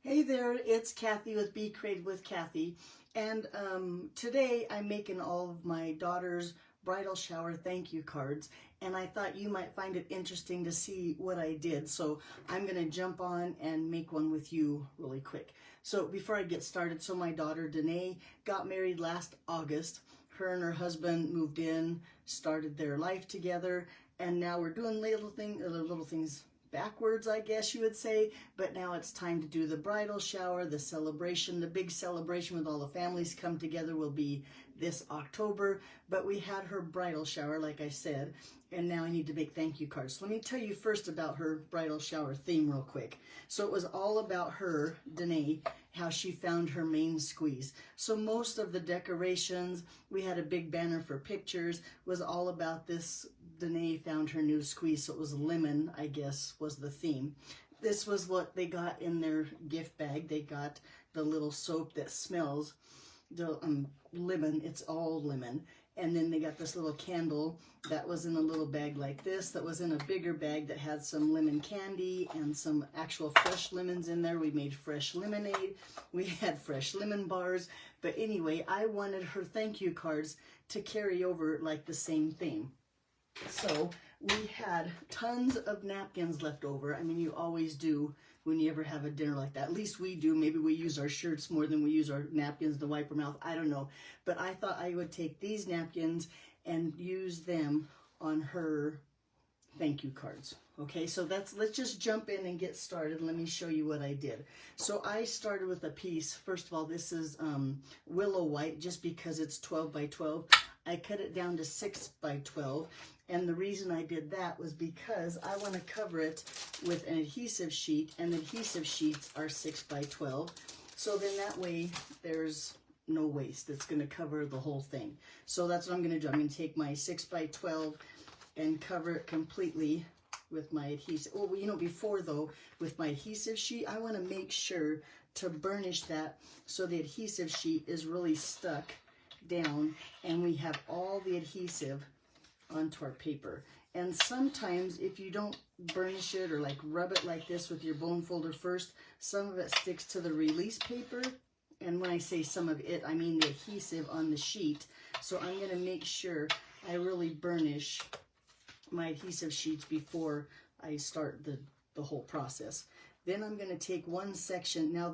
Hey there, it's Kathy with Be Creative with Kathy, and today I'm making all of my daughter's bridal shower thank you cards, and I thought you might find it interesting to see what I did, so I'm going to jump on and make one with you really quick. So before I get started, so my daughter Danae got married last August. Her and her husband moved in, started their life together, and now we're doing little things backwards, I guess you would say, but now it's time to do the bridal shower, the celebration. The big celebration with all the families come together will be this October, but we had her bridal shower, like I said, and now I need to make thank you cards. So let me tell you first about her bridal shower theme real quick. So it was all about her, Danae, how she found her main squeeze. So most of the decorations, we had a big banner for pictures, was all about this. Danae found her new squeeze, so it was lemon, I guess, was the theme. This was what they got in their gift bag. They got the little soap that smells, the lemon, it's all lemon. And then they got this little candle that was in a little bag like this, that was in a bigger bag that had some lemon candy and some actual fresh lemons in there. We made fresh lemonade. We had fresh lemon bars. But anyway, I wanted her thank you cards to carry over like the same theme. So we had tons of napkins left over. I mean, you always do when you ever have a dinner like that. At least we do. Maybe we use our shirts more than we use our napkins to wipe our mouth. I don't know. But I thought I would take these napkins and use them on her thank you cards. Okay, so let's just jump in and get started. Let me show you what I did. So I started with a piece. First of all, this is willow white, just because it's 12 by 12. I cut it down to 6 by 12. And the reason I did that was because I want to cover it with an adhesive sheet, and the adhesive sheets are 6 by 12. So then that way there's no waste. It's going to cover the whole thing. So that's what I'm going to do. I'm going to take my 6 by 12 and cover it completely with my adhesive. Oh, you know, before though, with my adhesive sheet, I want to make sure to burnish that so the adhesive sheet is really stuck down and we have all the adhesive onto our paper. And sometimes if you don't burnish it or like rub it like this with your bone folder first, some of it sticks to the release paper. And when I say some of it, I mean the adhesive on the sheet. So I'm going to make sure I really burnish my adhesive sheets before I start the whole process. Then I'm going to take one section. Now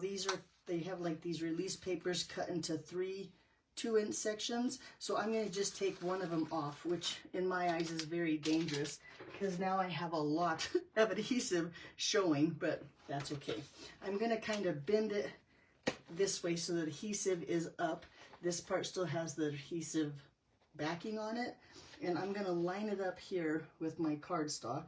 they have like these release papers cut into 3 2-inch sections. So I'm going to just take one of them off, which in my eyes is very dangerous because now I have a lot of adhesive showing, but that's okay. I'm going to kind of bend it this way so the adhesive is up. This part still has the adhesive backing on it. And I'm going to line it up here with my cardstock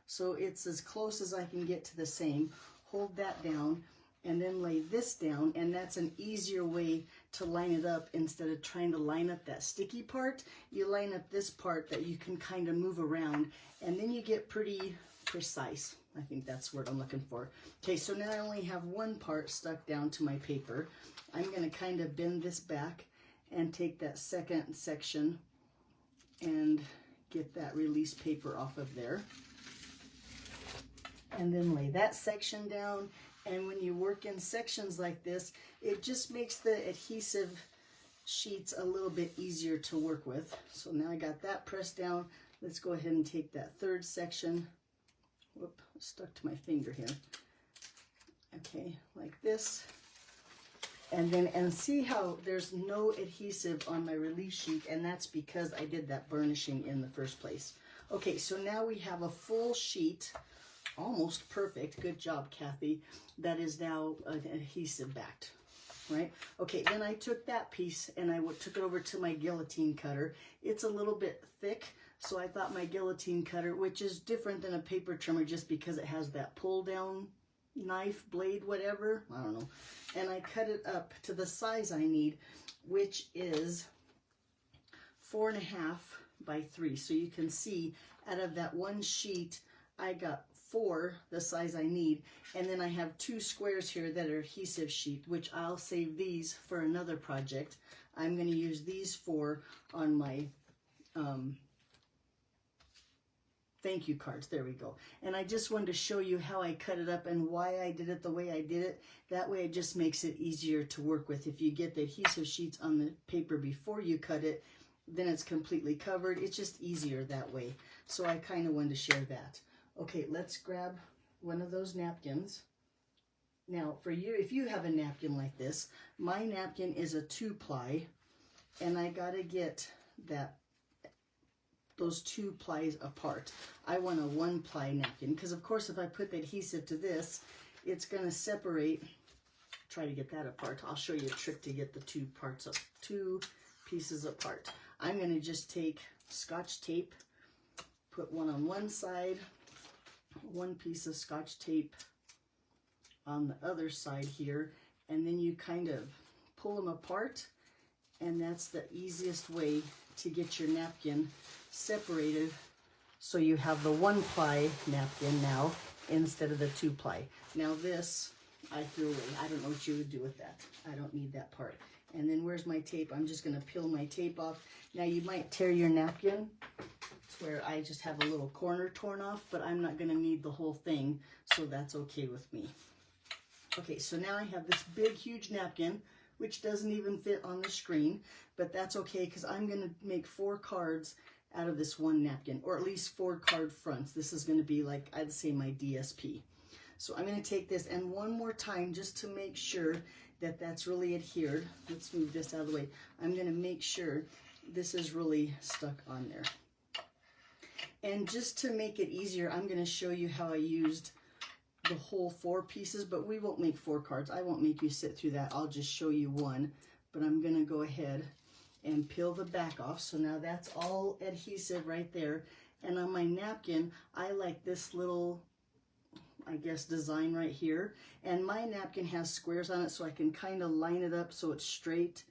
so it's as close as I can get to the same. Hold that down and then lay this down, and that's an easier way to line it up instead of trying to line up that sticky part. You line up this part that you can kind of move around, and then you get pretty precise. I think that's what I'm looking for. Okay, so now I only have one part stuck down to my paper. I'm going to kind of bend this back and take that second section and get that release paper off of there. And then lay that section down. And when you work in sections like this, it just makes the adhesive sheets a little bit easier to work with. So now I got that pressed down. Let's go ahead and take that third section. Whoop, stuck to my finger here. Okay, like this. And see how there's no adhesive on my release sheet, and that's because I did that burnishing in the first place. Okay, so now we have a full sheet, almost perfect. Good job, Kathy. That is now adhesive backed, right? Okay, then I took that piece and I took it over to my guillotine cutter. It's a little bit thick, so I thought my guillotine cutter, which is different than a paper trimmer just because it has that pull down knife, blade, whatever, I don't know. And I cut it up to the size I need, which is 4.5 by 3. So you can see out of that one sheet, I got 4, the size I need. And then I have 2 squares here that are adhesive sheet, which I'll save these for another project. I'm going to use these 4 on my thank you cards. There we go. And I just wanted to show you how I cut it up and why I did it the way I did it. That way it just makes it easier to work with. If you get the adhesive sheets on the paper before you cut it, then it's completely covered. It's just easier that way. So I kind of wanted to share that. Okay, let's grab one of those napkins. Now for you, if you have a napkin like this, my napkin is a 2-ply, and I gotta get those 2 plies apart. I want a 1-ply napkin, because of course if I put the adhesive to this, it's gonna separate. Try to get that apart. I'll show you a trick to get the 2 pieces apart. I'm gonna just take Scotch tape, put one on one side, 1 piece of Scotch tape on the other side here, and then you kind of pull them apart, and that's the easiest way to get your napkin separated, so you have the 1-ply napkin now instead of the 2-ply. Now this I threw away. I don't know what you would do with that. I don't need that part. And then where's my tape? I'm just going to peel my tape off. Now you might tear your napkin to where I just have a little corner torn off, but I'm not going to need the whole thing, so that's okay with me. Okay, so now I have this big, huge napkin, which doesn't even fit on the screen, but that's okay because I'm going to make 4 cards out of this 1 napkin, or at least 4 card fronts. This is going to be like, I'd say, my DSP. So I'm going to take this, and one more time, just to make sure that that's really adhered. Let's move this out of the way. I'm going to make sure this is really stuck on there. And just to make it easier, I'm going to show you how I used the whole 4 pieces, but we won't make 4 cards. I won't make you sit through that. I'll just show you one, but I'm going to go ahead and peel the back off. So now that's all adhesive right there. And on my napkin, I like this little, I guess, design right here. And my napkin has squares on it, so I can kind of line it up so it's straight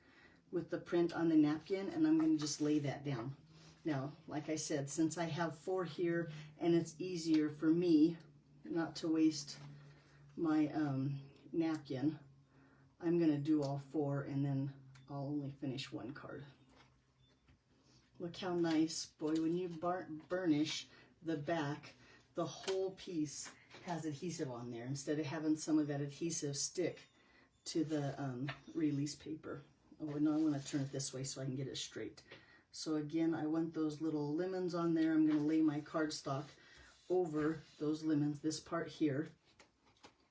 with the print on the napkin, and I'm going to just lay that down. Now, like I said, since I have 4 here, and it's easier for me not to waste my napkin, I'm going to do all 4, and then I'll only finish 1 card. Look how nice, boy, when you burnish the back, the whole piece has adhesive on there instead of having some of that adhesive stick to the release paper. Oh, no, I want to turn it this way so I can get it straight. So again, I want those little lemons on there. I'm going to lay my cardstock over those lemons, this part here.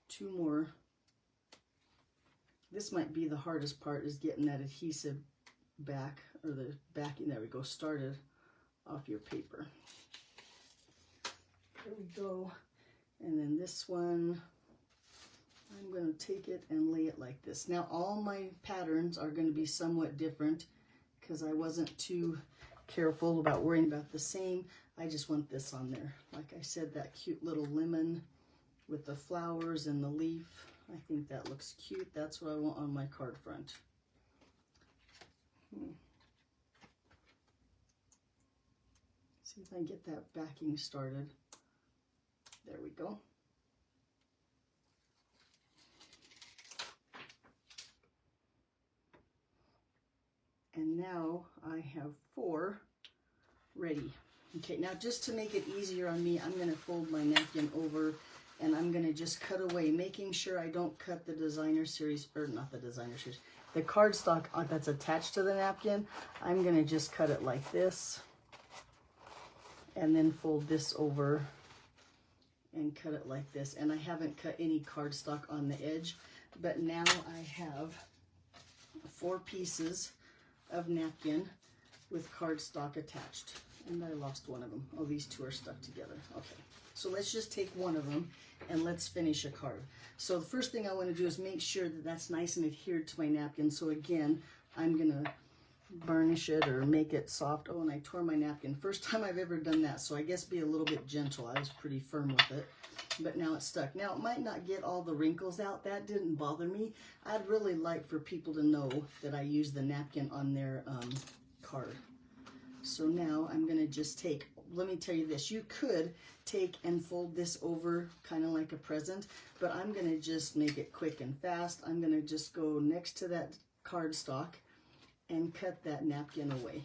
2 more. This might be the hardest part, is getting that adhesive back, or the backing, there we go, started off your paper. There we go. And then this one, I'm going to take it and lay it like this. Now all my patterns are going to be somewhat different because I wasn't too careful about worrying about the same. I just want this on there. Like I said, that cute little lemon with the flowers and the leaf. I think that looks cute. That's what I want on my card front. See if I can get that backing started. There we go. And now I have 4 ready. Okay, now just to make it easier on me, I'm going to fold my napkin over, and I'm going to just cut away, making sure I don't cut the designer series, or not the designer series, the cardstock that's attached to the napkin. I'm going to just cut it like this, and then fold this over and cut it like this. And I haven't cut any cardstock on the edge, but now I have 4 pieces of napkin with cardstock attached. And I lost one of them. Oh, these 2 are stuck together. Okay, so let's just take one of them and let's finish a card. So the first thing I want to do is make sure that that's nice and adhered to my napkin. So again, I'm going to burnish it or make it soft. Oh, and I tore my napkin. First time I've ever done that, so I guess be a little bit gentle. I was pretty firm with it, but now it's stuck. Now it might not get all the wrinkles out. That didn't bother me. I'd really like for people to know that I used the napkin on their card. So now I'm going to just take, let me tell you this, you could take and fold this over kind of like a present, but I'm going to just make it quick and fast. I'm going to just go next to that cardstock and cut that napkin away.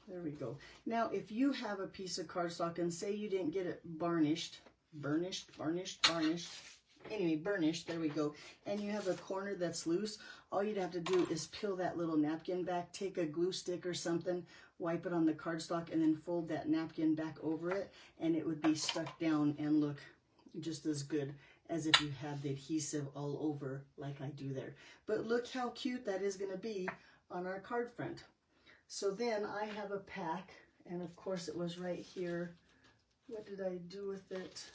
There we go. Now, if you have a piece of cardstock and say you didn't get it burnished, anyway, burnished, there we go, and you have a corner that's loose, all you'd have to do is peel that little napkin back, take a glue stick or something, wipe it on the cardstock, and then fold that napkin back over it, and it would be stuck down and look just as good as if you had the adhesive all over like I do there. But look how cute that is going to be on our card front. So then I have a pack, and of course it was right here. What did I do with it?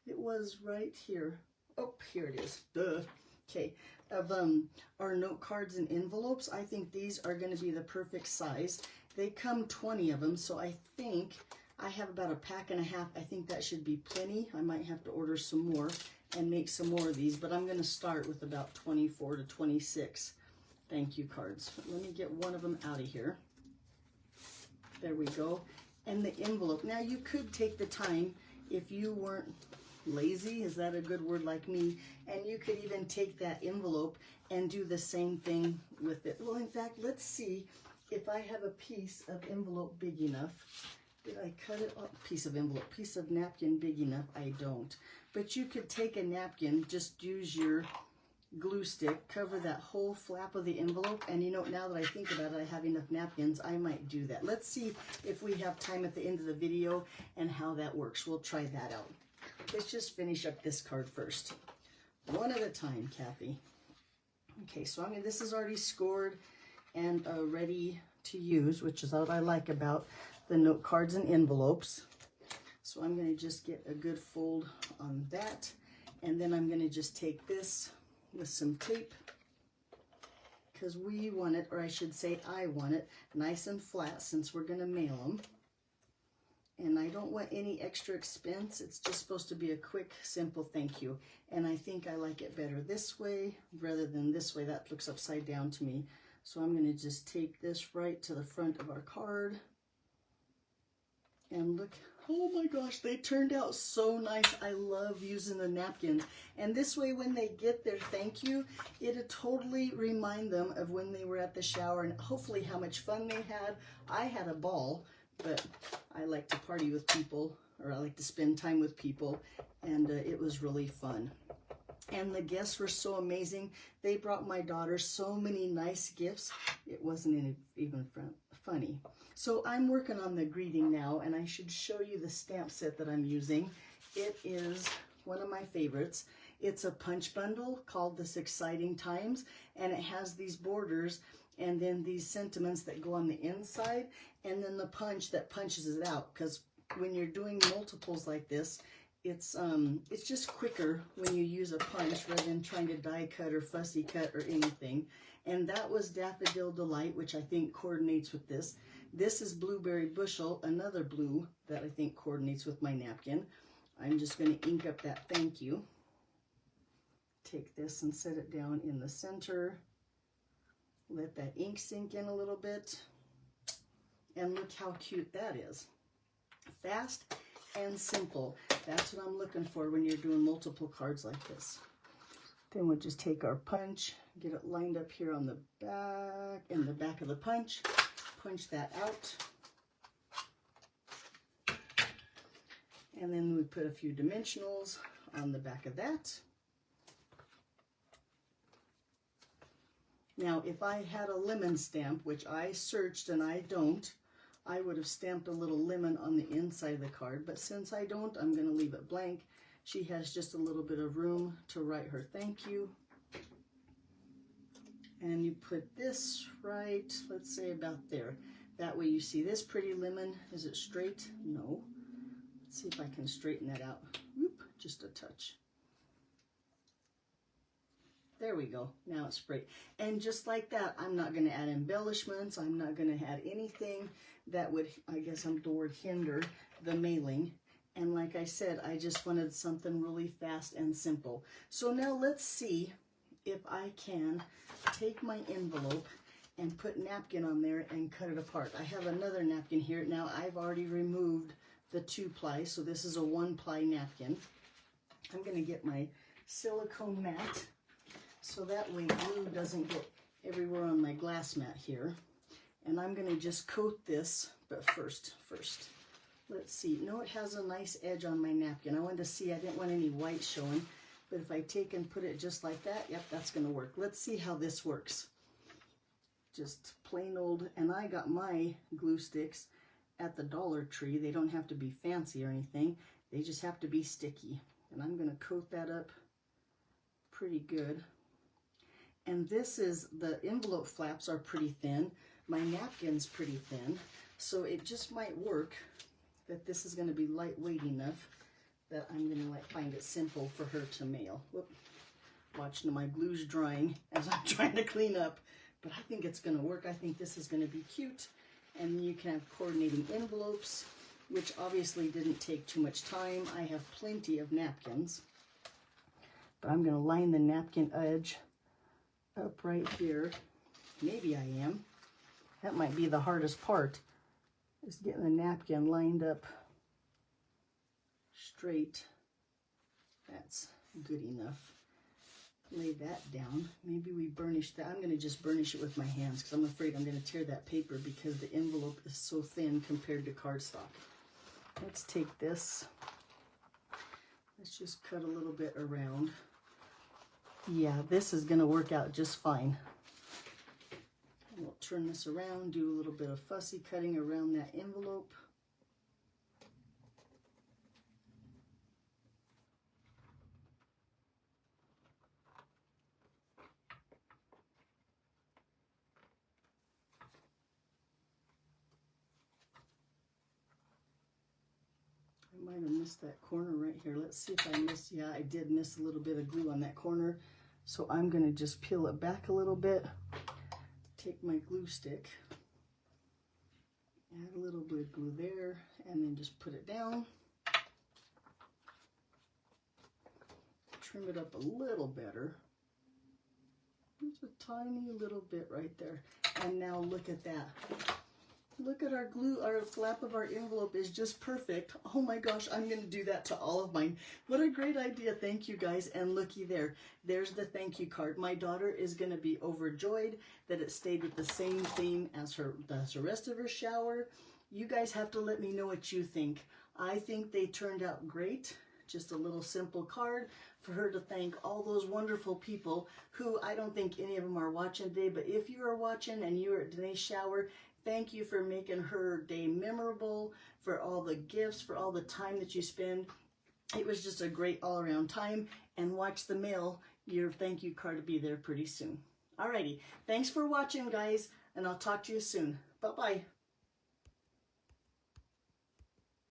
It was right here. Oh, here it is. Duh. Okay. Of our note cards and envelopes, I think these are going to be the perfect size. They come 20 of them, so I think I have about a pack and a half. I think that should be plenty. I might have to order some more and make some more of these, but I'm going to start with about 24 to 26 thank you cards. Let me get one of them out of here. There we go. And the envelope. Now you could take the time if you weren't lazy, is that a good word, like me, and you could even take that envelope and do the same thing with it. Well, in fact, let's see if I have a piece of envelope big enough. Did I cut it off? Piece of envelope, piece of napkin big enough? I don't. But you could take a napkin, just use your glue stick, cover that whole flap of the envelope, and you know, now that I think about it, I have enough napkins, I might do that. Let's see if we have time at the end of the video and how that works. We'll try that out. Let's just finish up this card first. One at a time, Kathy. Okay, so this is already scored and ready to use, which is what I like about the note cards and envelopes. So I'm going to just get a good fold on that, and then I'm going to just take this with some tape, because we want it, or I should say I want it, nice and flat since we're going to mail them. And I don't want any extra expense. It's just supposed to be a quick, simple thank you. And I think I like it better this way rather than this way. That looks upside down to me. So I'm going to just tape this right to the front of our card. And look, oh my gosh, they turned out so nice. I love using the napkins. And this way, when they get their thank you, it'll totally remind them of when they were at the shower and hopefully how much fun they had. I had a ball. But I like to party with people, or I like to spend time with people, and it was really fun. And the guests were so amazing. They brought my daughter so many nice gifts. It wasn't even funny. So I'm working on the greeting now, and I should show you the stamp set that I'm using. It is one of my favorites. It's a punch bundle called This Exciting Times, and it has these borders and then these sentiments that go on the inside, and then the punch that punches it out. Because when you're doing multiples like this, it's just quicker when you use a punch rather than trying to die cut or fussy cut or anything. And that was Daffodil Delight, which I think coordinates with this. This is Blueberry Bushel, another blue that I think coordinates with my napkin. I'm just going to ink up that thank you. Take this and set it down in the center. Let that ink sink in a little bit. And look how cute that is. Fast and simple. That's what I'm looking for when you're doing multiple cards like this. Then we'll just take our punch, get it lined up here on the back, in the back of the punch. Punch that out. And then we put a few dimensionals on the back of that. Now, if I had a lemon stamp, which I searched and I don't, I would have stamped a little lemon on the inside of the card. But since I don't, I'm going to leave it blank. She has just a little bit of room to write her thank you. And you put this right, let's say about there. That way you see this pretty lemon. Is it straight? No. Let's see if I can straighten that out. Whoop, just a touch. There we go. Now it's straight. And just like that, I'm not going to add embellishments. I'm not going to add anything that would, I guess the word hinder the mailing. And like I said, I just wanted something really fast and simple. So now let's see if I can take my envelope and put napkin on there and cut it apart. I have another napkin here. Now I've already removed the 2-ply, so this is a 1-ply napkin. I'm going to get my silicone mat, so that way glue doesn't get everywhere on my glass mat here. And I'm going to just coat this, but first, let's see. No, it has a nice edge on my napkin. I wanted to see, I didn't want any white showing, but if I take and put it just like that, yep, that's going to work. Let's see how this works. Just plain old, and I got my glue sticks at the Dollar Tree. They don't have to be fancy or anything. They just have to be sticky. And I'm going to coat that up pretty good. And this is, the envelope flaps are pretty thin. My napkin's pretty thin. So it just might work that this is going to be lightweight enough that I'm going to find it simple for her to mail. Whoop. Watch, my glue's drying as I'm trying to clean up. But I think it's going to work. I think this is going to be cute. And you can have coordinating envelopes, which obviously didn't take too much time. I have plenty of napkins. But I'm going to line the napkin edge up right here. Maybe I am. That might be the hardest part, is getting the napkin lined up straight. That's good enough. Lay that down. Maybe we burnish that. I'm going to just burnish it with my hands because I'm afraid I'm going to tear that paper because the envelope is so thin compared to cardstock. Let's take this. Let's just cut a little bit around. Yeah, this is going to work out just fine. And we'll turn this around, do a little bit of fussy cutting around that envelope. I might have missed that corner right here. Let's see if I missed. Yeah, I did miss a little bit of glue on that corner. So I'm going to just peel it back a little bit. Take my glue stick. Add a little bit of glue there. And then just put it down. Trim it up a little better. Just a tiny little bit right there. And now look at that. Look at our glue, our flap of our envelope is just perfect. Oh my gosh, I'm going to do that to all of mine. What a great idea. Thank you guys. And looky there. There's the thank you card. My daughter is going to be overjoyed that it stayed with the same theme as the rest of her shower. You guys have to let me know what you think. I think they turned out great. Just a little simple card for her to thank all those wonderful people who I don't think any of them are watching today, but if you are watching and you are at Danae's shower, thank you for making her day memorable, for all the gifts, for all the time that you spend. It was just a great all-around time, and watch the mail. Your thank you card will be there pretty soon. Alrighty, thanks for watching, guys, and I'll talk to you soon. Bye-bye.